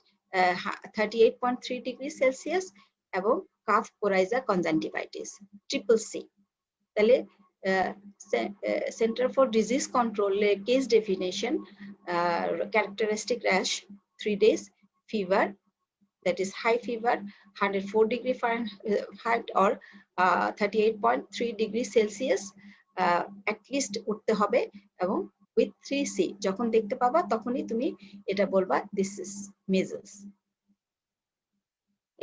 38.3 degrees Celsius এবং cough coryza conjunctivitis triple C. তাহলে center for disease control case definition characteristic rash 3 days, fever that is high fever 104 degree Fahrenheit or 38.3 degrees Celsius at least উঠতে হবে এবং with 3C যখন দেখতে পাবা তখনই তুমি এটা বলবা this is measles।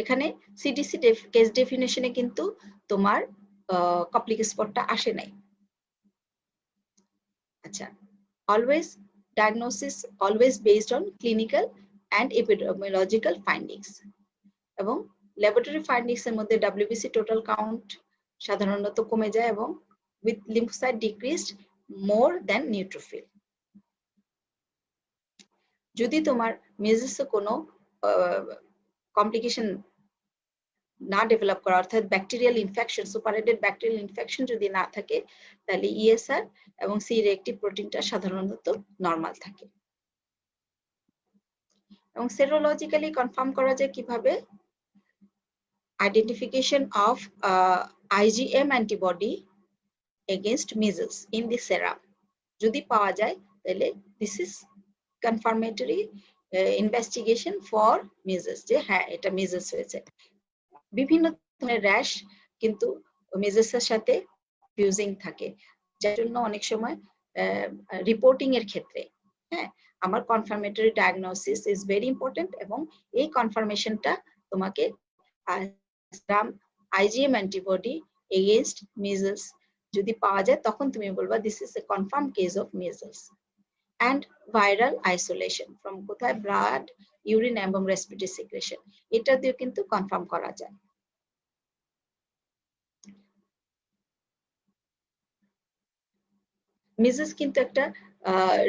এখানে সিডিসি কেস ডেফিনেশনে কিন্তু তোমার কপ্লিক স্পটটা আসে নাই। আচ্ছা, always diagnosis always based on clinical and epidemiological findings এবং ল্যাবরেটরি ফাইন্ডিংস এর মধ্যে WBC টোটাল কাউন্ট সাধারণত কমে যায় এবং with lymphocyte decreased more than neutrophil। যদি তোমার মেজেসে কোনো কমপ্লিকেশন না ডেভেলপ করা, অর্থাৎ ব্যাকটেরিয়াল ইনফেকশন, সুপারহেডেড ব্যাকটেরিয়াল ইনফেকশন যদি না থাকে, তাহলে ইএসআর এবং সি রিঅ্যাক্টিভ প্রোটিনটা সাধারণত নরমাল থাকে। এবং সেরোলজিক্যালি কনফার্ম করা যায় কিভাবে? Identification of IgM antibody against measles in the serum যদি পাওয়া যায়, তাহলে this is confirmatory investigation for measles, যে হ্যাঁ এটা measles হয়েছে। বিভিন্ন ধরনের র্যাশ কিন্তু measles এর সাথে ফিউজিং থাকে, যার জন্য অনেক সময় রিপোর্টিং এর ক্ষেত্রে হ্যাঁ আমার confirmatory diagnosis is very important এবং এই কনফার্মেশনটা তোমাকে IgM অ্যান্টিবডি এগেইনস্ট measles যদি পাওয়া যায় তখন তুমি বলবা this is a confirm case of measles। and viral isolation from কোথায়? ব্লাড, ইউরিন এবং রেসপিরেটরি সিক্রেশন, এটা দিয়ে কিন্তু কনফার্ম করা যায়। measles কিন্তু একটা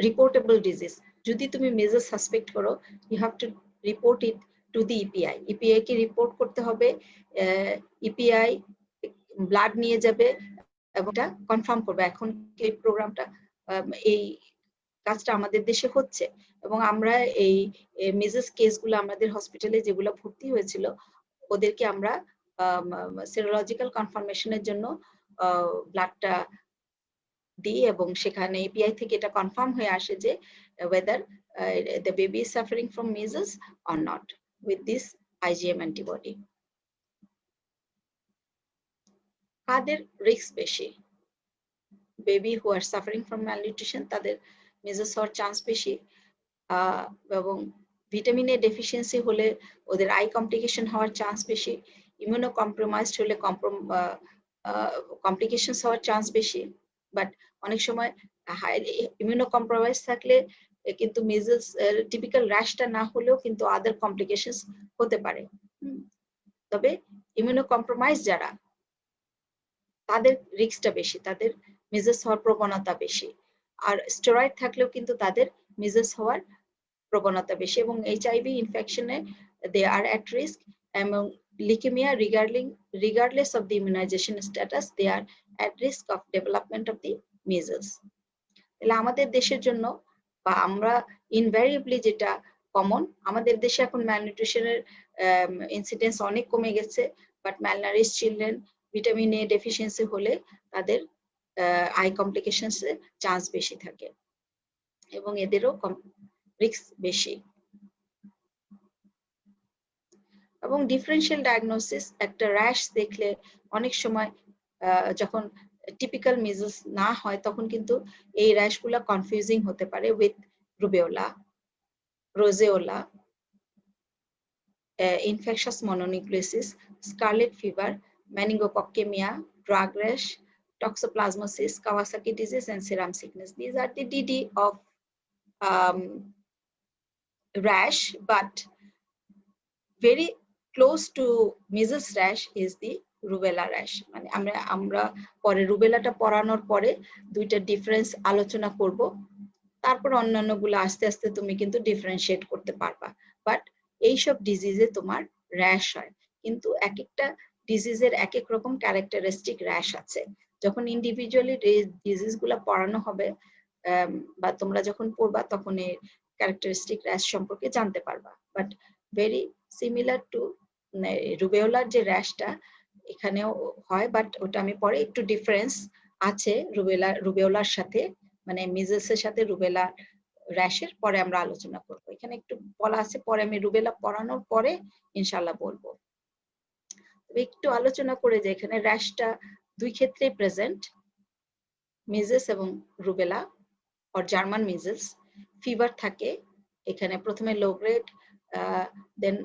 রিপোর্টেবল ডিজিজ। যদি তুমি measles সাসপেক্ট করো, you have to report it to the EPI. EPI কে রিপোর্ট করতে হবে, ইপিআই ব্লাড নিয়ে যাবে এবং এটা কনফার্ম করবে। এখন এই প্রোগ্রামটা এই কাজটা আমাদের দেশে হচ্ছে এবং আমরা এই মেজেস কেসগুলো আমাদের হসপিটালে যেগুলো ভর্তি হয়েছিল ওদেরকে আমরা সেরোলজিক্যাল কনফার্মেশনের জন্য ব্লাডটা দিই এবং সেখানে এপিআই থেকে এটা কনফার্ম হয়ে আসে যে whether the baby is suffering from measles or not with this IgM antibody। কাদের রিস্ক বেশি? Baby who are suffering from malnutrition, তাদের মেজেস হওয়ার চান্স বেশি এবং ভিটামিন এ ডেফিসিয়েন্সি হলে ওদের আই কমপ্লিকেশন হওয়ার চান্স বেশি, ইমিউনো কম্প্রোমাইজড হলে কমপ্লিকেশনস হওয়ার চান্স বেশি। বাট অনেক সময় ইমিউনো কম্প্রোমাইজ থাকলে কিন্তু মেজেস টিপিক্যাল র্যাশটা না হলেও কিন্তু আদার কমপ্লিকেশনস হতে পারে। তবে ইমিউনো কম্প্রোমাইজ যারা তাদের রিস্কটা বেশি, তাদের মেজেস হওয়ার প্রবণতা বেশি। আর স্টেরয়েড থাকলেও কিন্তু তাদের মেজেস হওয়ার প্রবণতা বেশি এবং এইচআইভি ইনফেকশনে দে আর অ্যাট রিস্ক এবং leukaemia regardless of the immunization status they are at risk of development of the measles। তাহলে আমাদের দেশের জন্য বা আমরা ইনভ্যারিয়েবলি যেটা কমন, আমাদের দেশে এখন ম্যালনিউট্রিশনের ইনসিডেন্স অনেক কমে গেছে, but malnourish children vitamin A deficiency হলে তাদের আই কমপ্লিকেশনস এর চান্স বেশি থাকে এবং এদেরও রিস্ক বেশি। এবং ডিফারেন্সিয়াল ডায়াগনোসিস, একটা র্যাশ দেখলে অনেক সময় যখন টিপিক্যাল মিজলস না হয় তখন কিন্তু এই র্যাশগুলো কনফিউজিং হতে পারে with রুবেওলা, রোজেওলা, infectious mononucleosis, scarlet fever, meningococcemia, drug rash, toxoplasmosis, Kawasaki disease, and serum sickness. These are the DD of rash, but very close to measles rash is the rubella rash. মানে আমরা পরে রুবেলাটা পড়ানোর পরে দুইটা ডিফারেন্স আলোচনা করব, তারপর অন্যান্যগুলো আস্তে আস্তে তুমি কিন্তু ডিফারেন্সিয়েট করতে পারবা। বাট এইসব ডিজিজে তোমার র্যাশ হয়, কিন্তু এক একটা ডিজিজের এক এক রকম ক্যারেক্টারিস্টিক র্যাশ আছে। যখন ইন্ডিভিজুয়ালি ডিজিজ গুলা পড়ানো হবে বা তোমরা যখন পড়বা তখন এই ক্যারেক্টারিস্টিক র্যাশ সম্পর্কে জানতে পারবা। বাট ভেরি সিমিলার টু রুবেওলার যে র্যাশটা এখানেও হয়, বাট ওটা আমি পরে একটু ডিফারেন্স আছে রুবেওলার সাথে, মানে মিজলসের সাথে রুবেলা র্যাশের পরে আমরা আলোচনা করব। এখানে একটু বলা আছে, পরে আমি রুবেলা পড়ানোর পরে ইনশাআল্লাহ বলবো। তবে একটু আলোচনা করে যে এখানে র্যাশটা দুই ক্ষেত্রে প্রেজেন্ট, মিজলস এবং rubella or German measles. Fever থাকে এখানে, প্রথমে low grade, then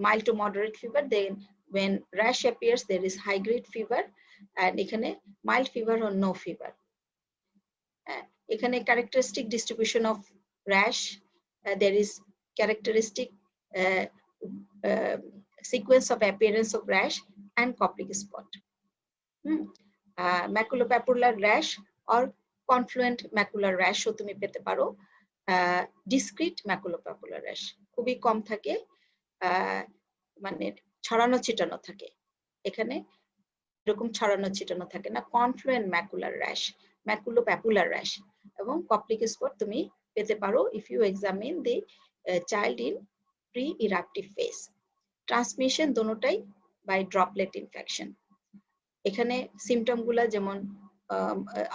mild to moderate fever, then when rash appears there is high grade fever, and এখানে mild fever or no fever. এখানে characteristic distribution of rash, there is characteristic sequence of appearance of rash and Koplik spot. Maculopapular rash or confluent macular rash ও তুমি পেতে পারো। discrete maculopapular rash খুবই কম থাকে, মানে ছড়ানো ছিটানো থাকে, এখানে এরকম ছড়ানো ছিটানো থাকে না। Confluent macular rash, maculopapular rash এবং কপ্লিক স্পট তুমি পেতে পারো if you examine the child in pre eruptive phase. Transmission দোনোটাই বাই ড্রপলেট ইনফেকশন। এখানে সিমটম গুলা যেমন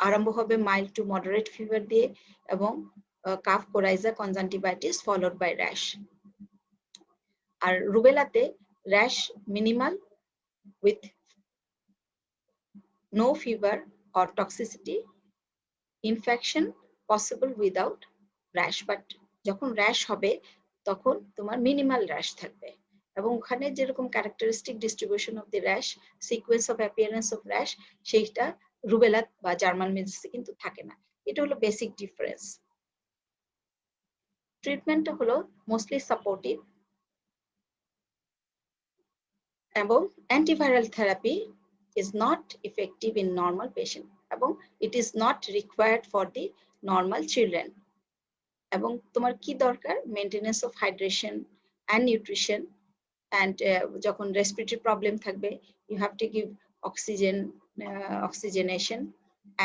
আরম্ভ হবে মাইল্ড টু মডারেট ফিভার দিয়ে এবং cough, coryza, conjunctivitis followed by rash. আর রুবেলাতে rash minimal with no fever or toxicity, infection possible without rash, but যখন র্যাশ হবে তখন তোমার মিনিমাল র্যাশ থাকবে এবং ওখানে যেরকম characteristic distribution of the rash, sequence of appearance of rash, সেইটা রুবেলা বা জার্মান মিজলসে কিন্তু থাকে না। এটা হলো বেসিক ডিফারেন্স। ট্রিটমেন্টটা হলো মোস্টলি সাপোর্টিভ এবং antiviral therapy is not effective in normal patient এবং it is not required for the normal children. এবং তোমার কি দরকার, maintenance of hydration and nutrition, and যখন রেসপিরেটরি প্রবলেম থাকবে you have to give oxygenation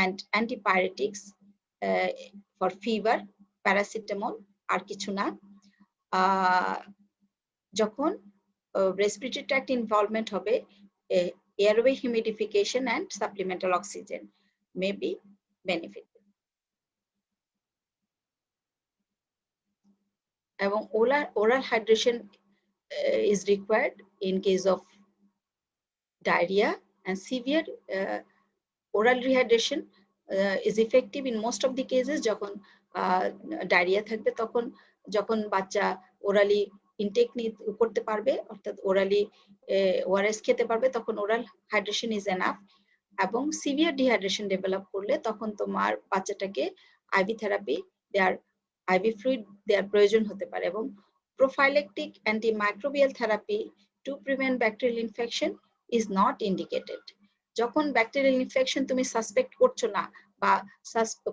and antipyretics for fever, paracetamol আর কিছু না। যখন respiratory tract involvement হবে, airway humidification and supplemental oxygen may be benefited. এবং oral hydration is required in case of diarrhea, and severe oral rehydration is effective in most of the cases যখন ডায়রিয়া থাকবে, তখন যখন বাচ্চা ওরালি ইনটেক করতে পারবে, অর্থাৎ ওরালি ওআরএস খেতে পারবে, তখন ওরাল হাইড্রেশন ইজ এনাফ। এবং সিভিয়ার ডিহাইড্রেশন ডেভেলপ করলে তখন তোমার বাচ্চাটাকে আইভি থেরাপি দেয়ার, আইভি ফ্লুইড দেয়ার প্রয়োজন হতে পারে। এবং prophylactic antimicrobial therapy to prevent bacterial infection is not indicated. যখন ব্যাকটেরিয়াল ইনফেকশন তুমি সাসপেক্ট করছো না বা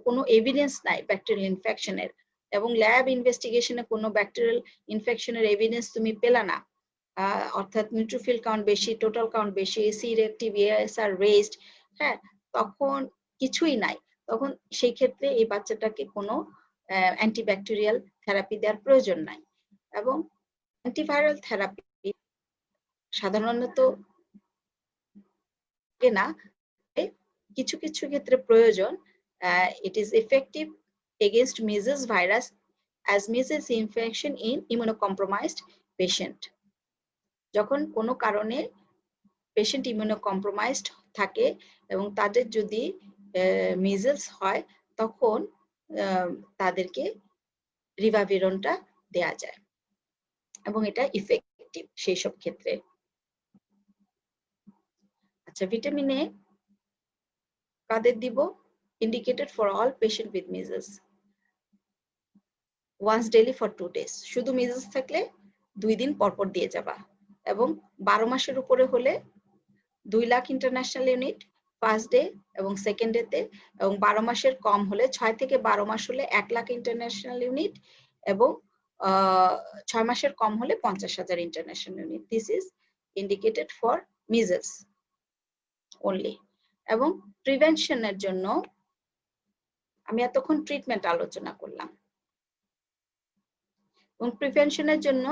কোনো এভিডেন্স নাই ব্যাকটেরিয়াল ইনফেকশনের এবং ল্যাব ইনভেস্টিগেশনে কোনো ব্যাকটেরিয়াল ইনফেকশনের এভিডেন্স তুমি পেলা না, অর্থাৎ নিউট্রোফিল কাউন্ট বেশি, টোটাল কাউন্ট বেশি, সি রিঅ্যাক্টিভ এএসআর রেজড, হ্যাঁ, তখন কিছুই নাই, তখন সেই ক্ষেত্রে এই বাচ্চাটাকে কোনো অ্যান্টিব্যাকটেরিয়াল থেরাপি দেওয়ার প্রয়োজন নাই। এবং অ্যান্টিভাইরাল থেরাপি সাধারণত না, কিছু কিছু ক্ষেত্রে প্রয়োজন। It is effective against measles virus as measles infection in immunocompromised patient. যখন কোনো কারণে পেশেন্ট ইমিউনোকম্প্রোমাইজড থাকে এবং তাদের যদি মিজেলস হয়, তখন তাদেরকে রিভাভিরনটা দেয়া যায় এবং এটা ইফেক্টিভ সেই সব ক্ষেত্রে। আচ্ছা, ভিটামিন এ কাদের দিব? Indicated for all patient with measles, once daily for 2 days। শুধু মিজেলস থাকলে 2 দিন পরপর দিয়ে যাবা। এবং 12 মাসের উপরে হলে 2 lakh international unit first day এবং সেকেন্ড ডেতে, এবং 12 মাসের কম হলে 6 থেকে 12 মাস হলে 1 লাখ ইন্টারন্যাশনাল ইউনিট, এবং 6 মাসের কম হলে 50,000 international unit. This is indicated for measles only. এবং প্রিভেনশনের জন্য আমি এতক্ষণ ট্রিটমেন্ট আলোচনা করলাম, এবং প্রিভেনশনের জন্য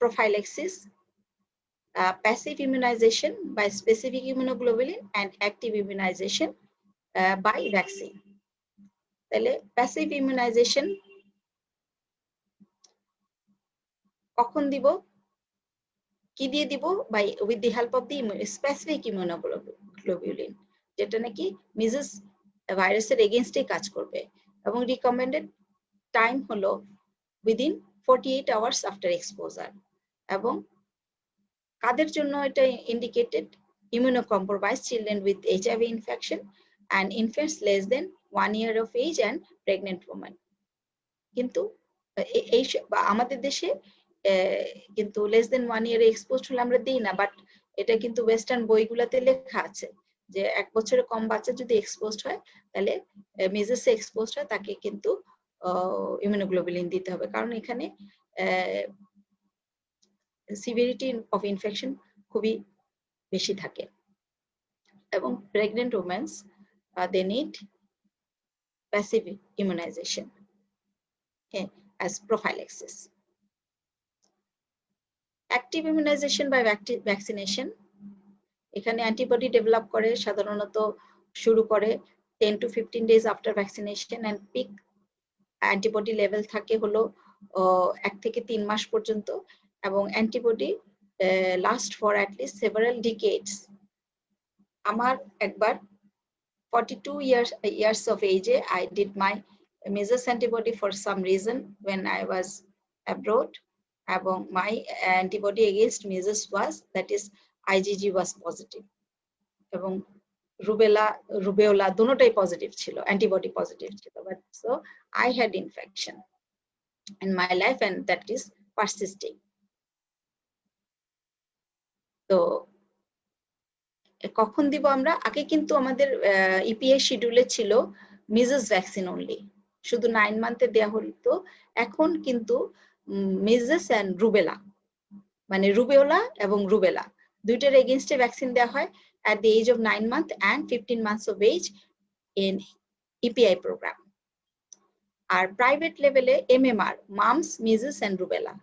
prophylaxis, passive immunisation by specific immunoglobulin and active immunisation by vaccine. তাহলে প্যাসিভ ইমিউনাইজেশন কখন দিব, কি দিয়ে দিব? By with the help of the specific immunoglobulin, যেটা নাকি মিজেলস ভাইরাসের এগেইনস্টে কাজ করবে। এবং রিকমেন্ডেড টাইম হলো উইদিন 48 আওয়ার্স আফটার এক্সপোজার। এবং কাদের জন্য এটা indicated? immunocompromised children with HIV infection and infants less than 1 year of age and pregnant women. কিন্তু এই আমাদের দেশে কিন্তু লেস দেন 1 ইয়ারে এক্সপোজড হলে আমরা দিই না, বাট এটা কিন্তু ওয়েস্টার্ন বইগুলোতে লেখা আছে যে 1 বছরের কম বাচ্চা যদি এক্সপোজড হয়, তাহলে মিজেলসে এক্সপোজড হয়, তাকে কিন্তু ইমিউনোগ্লোবুলিন দিতে হবে, কারণ এখানে সিভিরিটি অফ ইনফেকশন খুবই বেশি থাকে। এবং pregnant women's they need passive immunization as prophylaxis. Active immunization by vaccination, এখানে অ্যান্টিবডি ডেভেলপ করে, সাধারণত শুরু করে 10 to 15 days after vaccination, and peak antibody level থাকে হলো 1 থেকে 3 মাস পর্যন্ত, এবং antibody last for at least several ডিকেডস। আমার একবার 42 years of age, I did my measles antibody for some reason when I was abroad, এবং my antibody against measles was, that is IgG was positive, এবং রুবেওলা দুটোটাই পজিটিভ ছিল, অ্যান্টিবডি পজিটিভ ছিল, but so I had infection in my life and that is persisting. তো কখন দিব আমরা? আগে কিন্তু আমাদের ইপিআই শিডিউলে ছিল মিজেলস ভ্যাকসিন অনলি, শুধু 9 মান্থে দেয়া হতো। এখন কিন্তু মিজেলস এন্ড রুবেলা, মানে রুবেওলা এবং রুবেলা দুইটার এগেইনস্টে ভ্যাকসিন দেওয়া হয় at the age of 9 months and 15 months of age in EPI program. আর প্রাইভেট লেভেলে MMR, mumps, measles and rubella,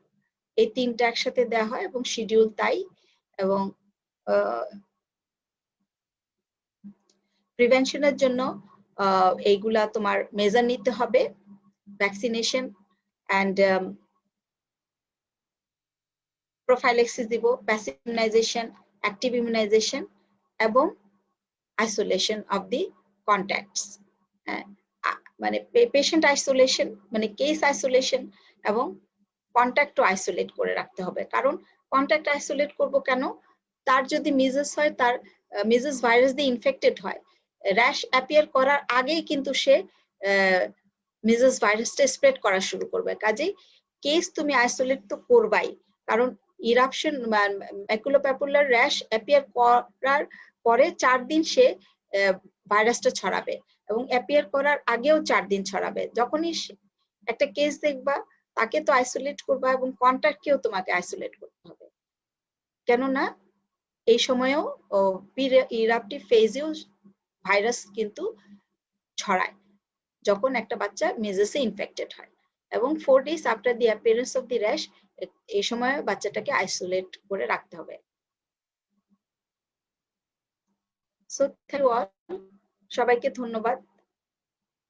এই তিনটা একসাথে দেওয়া হয় এবং শিডিউল তাই। এবং প্রিভেনশনের জন্য এইগুলা তোমার মেজার নিতে হবে, ভ্যাকসিনেশন অ্যান্ড প্রোফাইল্যাক্সিস দিব, প্যাসিভ ইমিউনাইজেশন, অ্যাক্টিভ ইমিউনাইজেশন এবং আইসোলেশন অফ দি কন্ট্যাক্টস, মানে পেশেন্ট আইসোলেশন, মানে কেস আইসোলেশন, এবং কন্ট্যাক্টও আইসোলেট করে রাখতে হবে। কারণ কন্ট্যাক্ট আইসোলেট করব কেন? তার যদি মিজেলস হয়, তার মিজেলস ভাইরাস দিয়ে ইনফেক্টেড হয়, র্যাশ অ্যাপিয়ার করার আগেই কিন্তু সে মিজেলস ভাইরাসটা স্প্রেড করা শুরু করবে। কাজেই কেস তুমি আইসোলেট তো করবাই, কারণ ইরাপশন ম্যাকুলোপ্যাপুলার র্যাশ অ্যাপিয়ার করার পরে 4 দিন সে ভাইরাসটা ছড়াবে, এবং অ্যাপিয়ার করার আগেও 4 দিন ছড়াবে। যখনই একটা কেস দেখবা, তাকে তো আইসোলেট করবা এবং কন্ট্যাক্টকেও তোমাকে আইসোলেট করতে হবে, কেননা এই সময়েও ইরাপটিভ ফেজেও ভাইরাস কিন্তু ছড়ায়। যখন একটা বাচ্চা মেজেসে ইনফেক্টেড হয়, এবং 4 days after the appearance of the rash এই সময় বাচ্চাটাকে আইসোলেট করে রাখতে হবে। সো থ্যাংক ইউ অল, সবাইকে ধন্যবাদ।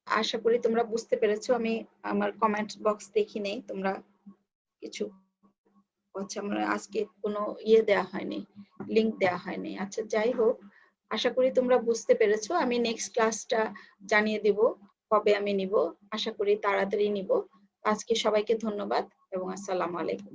আশা করি তোমরা বুঝতে পেরেছো। আমি আমার কমেন্ট বক্স দেখি নেই, তোমরা কিছু আচ্ছা আমরা আজকে কোনো দেওয়া হয়নি, লিংক দেওয়া হয়নি। আচ্ছা যাই হোক, আশা করি তোমরা বুঝতে পেরেছো। আমি নেক্সট ক্লাসটা জানিয়ে দিব কবে আমি নিব, আশা করি তাড়াতাড়ি নিব। আজকে সবাইকে ধন্যবাদ এবং আসসালামু আলাইকুম।